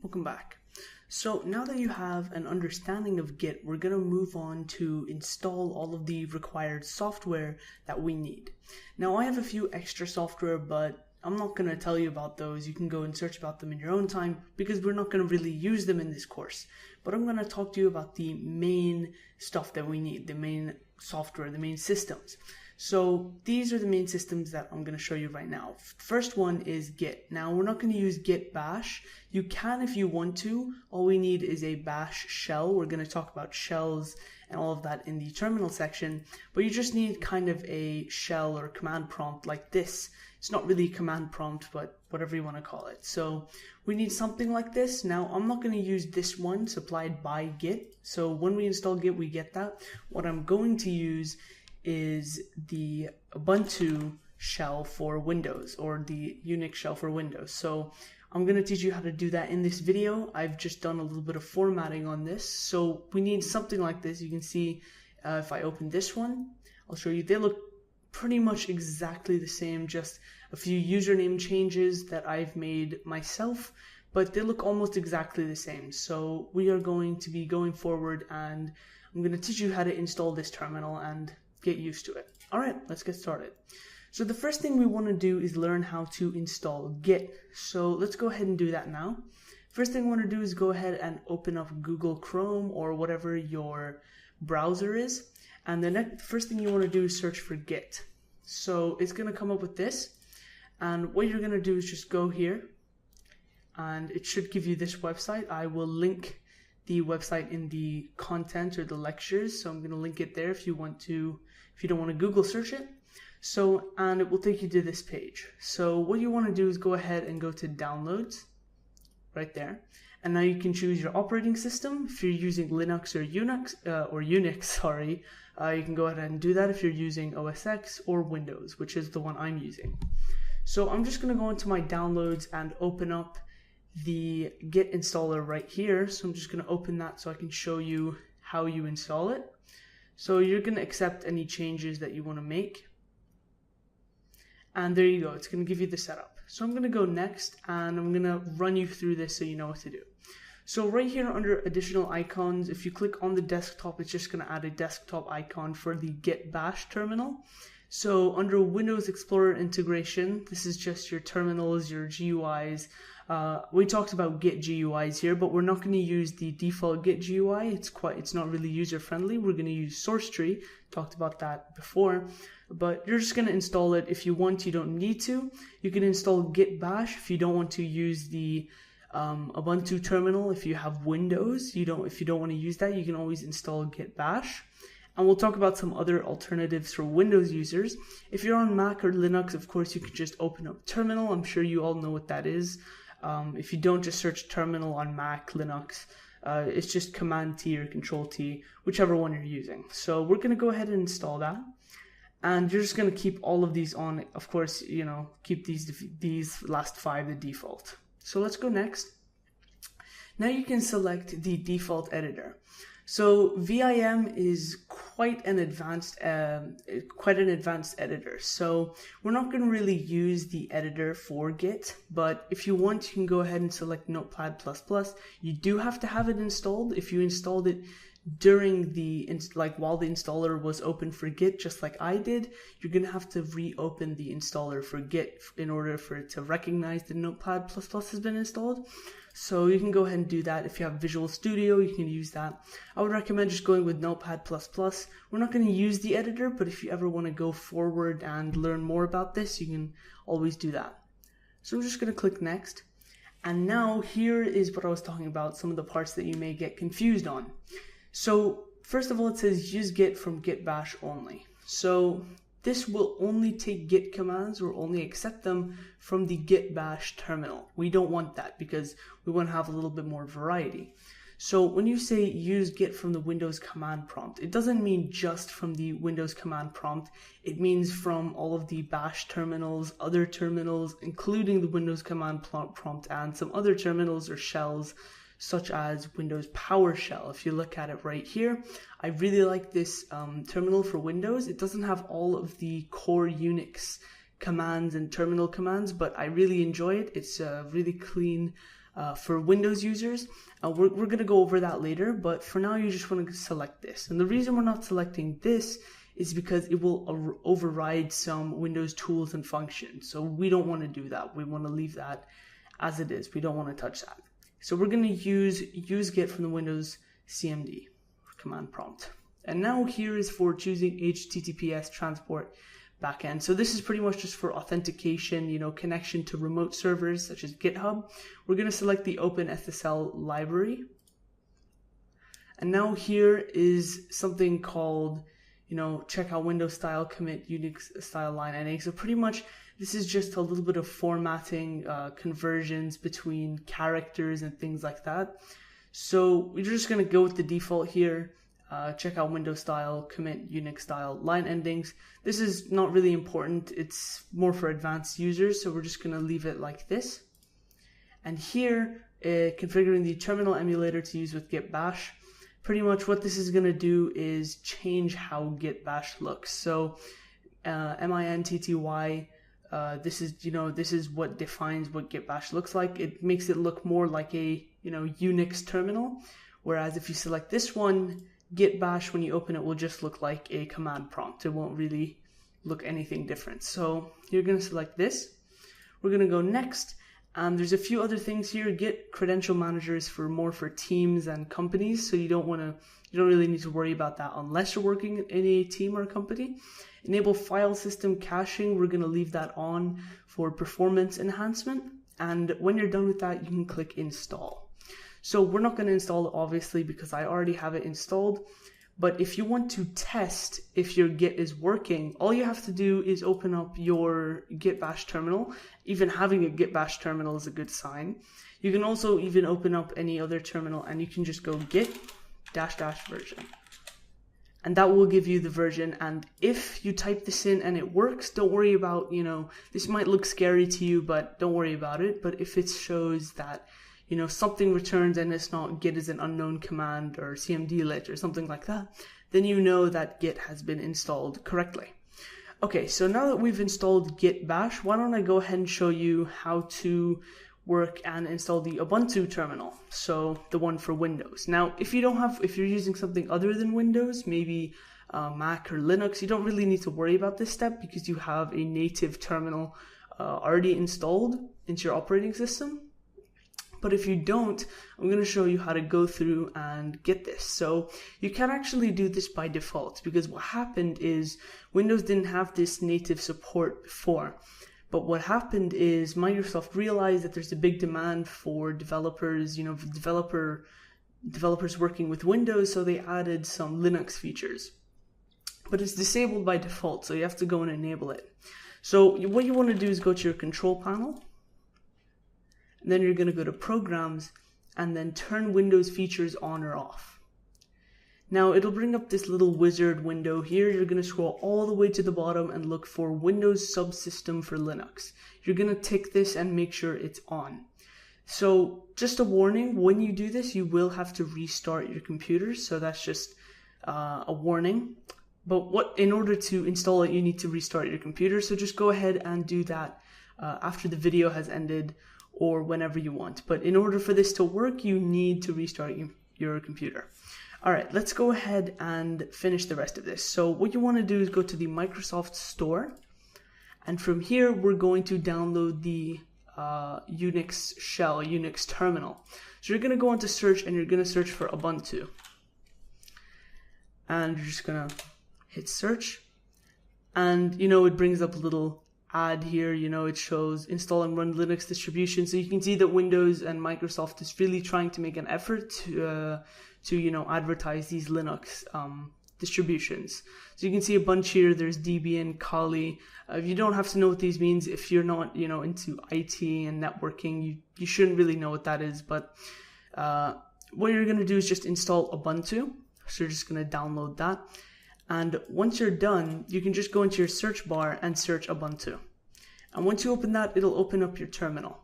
Welcome back. So now that you have an understanding of Git, we're going to move on to install all of the required software that we need. Now I have a few extra software, but I'm not going to tell you about those. You can go and search about them in your own time because we're not going to really use them in this course. But I'm going to talk to you about the main stuff that we need, the main software, the main systems. So these are the main systems that I'm going to show you right now. First one is Git. Now we're not going to use Git bash. You can if you want to. All we need is a bash shell. We're going to talk about shells and all of that in the terminal section, but you just need kind of a shell or command prompt like this. It's not really a command prompt, but whatever you want to call it. So we need something like this. Now I'm not going to use this one supplied by Git. So when we install Git, we get that. What I'm going to use is the Ubuntu shell for Windows, or the Unix shell for Windows. So I'm going to teach you how to do that in this video. I've just done a little bit of formatting on this. So we need something like this. You can see if I open this one, I'll show you. They look pretty much exactly the same, just a few username changes that I've made myself, but they look almost exactly the same. So we are going to be going forward, and I'm going to teach you how to install this terminal and get used to it. All right, let's get started. So the first thing we want to do is learn how to install Git. So let's go ahead and do that now. First thing I want to do is go ahead and open up Google Chrome or whatever your browser is. And the first thing you want to do is search for Git. So it's going to come up with this. And what you're going to do is just go here, and it should give you this website. I will link the website in the content or the lectures. So I'm going to link it there if you want to, if you don't want to Google search it. So, and it will take you to this page. So what you want to do is go ahead and go to downloads right there. And now you can choose your operating system. If you're using Linux or Unix, sorry, you can go ahead and do that if you're using OS X or Windows, which is the one I'm using. So I'm just going to go into my downloads and open up the Git installer right here. So I'm just going to open that so I can show you how you install it. So you're going to accept any changes that you want to make. And there you go. It's going to give you the setup. So I'm going to go next, and I'm going to run you through this so you know what to do. So right here under additional icons, if you click on the desktop, it's just going to add a desktop icon for the Git bash terminal. So under Windows Explorer integration, this is just your terminals, your GUIs. We talked about Git GUIs here, but we're not going to use the default Git GUI. It's not really user friendly. We're going to use source tree. Talked about that before, but you're just going to install it if you want. You don't need to. You can install Git bash if you don't want to use the Ubuntu terminal. If you have Windows, if you don't want to use that, you can always install Git bash. And we'll talk about some other alternatives for Windows users. If you're on Mac or Linux, of course, you can just open up Terminal. I'm sure you all know what that is. If you don't, just search Terminal on Mac, Linux. It's just Command T or Control T, whichever one you're using. So we're going to go ahead and install that. And you're just going to keep all of these on. Of course, keep these last 5 the default. So let's go next. Now you can select the default editor. So Vim is quite an advanced editor. So we're not going to really use the editor for Git, but if you want, you can go ahead and select Notepad++. You do have to have it installed. If you installed it during while the installer was open for Git, just like I did, you're going to have to reopen the installer for Git in order for it to recognize that Notepad++ has been installed. So you can go ahead and do that. If you have Visual Studio, you can use that. I would recommend just going with Notepad++. We're not going to use the editor, but if you ever want to go forward and learn more about this, you can always do that. So I'm just going to click Next. And now here is what I was talking about, some of the parts that you may get confused on. So first of all, it says use Git from Git bash only. So this will only take Git commands or only accept them from the Git bash terminal. We don't want that because we want to have a little bit more variety. So when you say use Git from the Windows command prompt, it doesn't mean just from the Windows command prompt. It means from all of the bash terminals, other terminals, including the Windows command prompt and some other terminals or shells such as Windows PowerShell. If you look at it right here, I really like this terminal for Windows. It doesn't have all of the core Unix commands and terminal commands, but I really enjoy it. It's a really clean for Windows users. We're going to go over that later, but for now you just want to select this. And the reason we're not selecting this is because it will override some Windows tools and functions. So we don't want to do that. We want to leave that as it is. We don't want to touch that. So we're going to use Git from the Windows CMD command prompt. And now here is for choosing HTTPS transport backend. So this is pretty much just for authentication, connection to remote servers such as GitHub. We're going to select the OpenSSL library. And now here is something called, check out Windows style commit Unix style line NA. So pretty much this is just a little bit of formatting, conversions between characters and things like that. So we're just going to go with the default here. Check out Windows style, commit Unix style, line endings. This is not really important. It's more for advanced users. So we're just going to leave it like this. And here, configuring the terminal emulator to use with Git Bash. Pretty much what this is going to do is change how Git Bash looks. So MINTTY, this is what defines what Git Bash looks like. It makes it look more like a Unix terminal. Whereas if you select this one, Git Bash, when you open it, will just look like a command prompt. It won't really look anything different. So you're going to select this. We're going to go next. There's a few other things here. Git credential manager is more for teams and companies. So you don't really need to worry about that unless you're working in a team or a company. Enable file system caching. We're going to leave that on for performance enhancement. And when you're done with that, you can click install. So we're not going to install it obviously because I already have it installed. But if you want to test if your Git is working, all you have to do is open up your Git Bash terminal. Even having a Git Bash terminal is a good sign. You can also even open up any other terminal and you can just go git -- version. And that will give you the version. And if you type this in and it works, don't worry about, this might look scary to you, but don't worry about it. But if it shows that something returns and it's not Git is an unknown command or cmd lit or something like that, then you know that Git has been installed correctly. Okay, so now that we've installed Git Bash, why don't I go ahead and show you how to work and install the Ubuntu terminal, so the one for Windows. Now, if you're using something other than Windows, maybe Mac or Linux, you don't really need to worry about this step because you have a native terminal already installed into your operating system. But if you don't, I'm going to show you how to go through and get this. So you can actually do this by default because what happened is Windows didn't have this native support before. But what happened is Microsoft realized that there's a big demand for developers, developers working with Windows, so they added some Linux features. But it's disabled by default, so you have to go and enable it. So what you want to do is go to your control panel. And then you're going to go to Programs and then turn Windows features on or off. Now it'll bring up this little wizard window here. You're going to scroll all the way to the bottom and look for Windows Subsystem for Linux. You're going to tick this and make sure it's on. So just a warning, when you do this, you will have to restart your computer. So that's just a warning. But in order to install it, you need to restart your computer. So just go ahead and do that after the video has ended, or whenever you want. But in order for this to work, you need to restart your computer. All right, let's go ahead and finish the rest of this. So what you want to do is go to the Microsoft Store. And from here, we're going to download the Unix shell, Unix terminal. So you're going to go into search and you're going to search for Ubuntu. And you're just going to hit search. And, it brings up a little ad here, it shows install and run Linux distribution. So you can see that Windows and Microsoft is really trying to make an effort to advertise these Linux distributions. So you can see a bunch here. There's Debian, Kali. You don't have to know what these means if you're not, into IT and networking. You shouldn't really know what that is. But what you're going to do is just install Ubuntu. So you're just going to download that. And once you're done, you can just go into your search bar and search Ubuntu. And once you open that, it'll open up your terminal.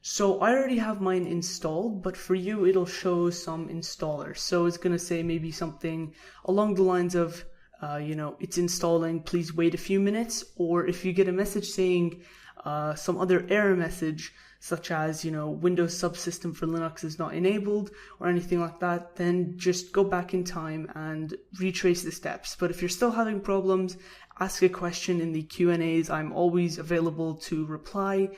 So I already have mine installed, but for you, it'll show some installers. So it's going to say maybe something along the lines of, it's installing, please wait a few minutes. Or if you get a message saying some other error message, such as, Windows subsystem for Linux is not enabled or anything like that, then just go back in time and retrace the steps. But if you're still having problems, ask a question in the Q&As. I'm always available to reply.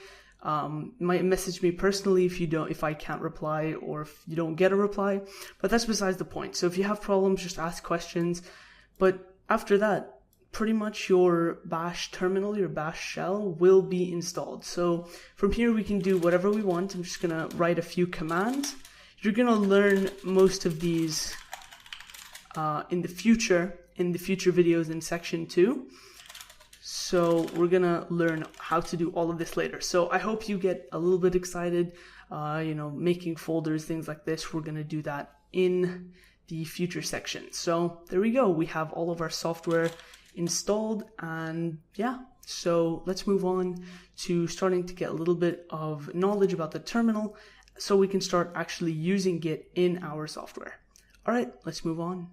Might message me personally if I can't reply or if you don't get a reply, but that's besides the point. So if you have problems, just ask questions. But after that, pretty much your bash terminal, your bash shell will be installed. So from here we can do whatever we want. I'm just gonna write a few commands. You're gonna learn most of these in the future videos in section 2. So we're gonna learn how to do all of this later. So I hope you get a little bit excited, making folders, things like this. We're gonna do that in the future section. So there we go. We have all of our software installed, and yeah, so let's move on to starting to get a little bit of knowledge about the terminal so we can start actually using Git in our software. All right, let's move on.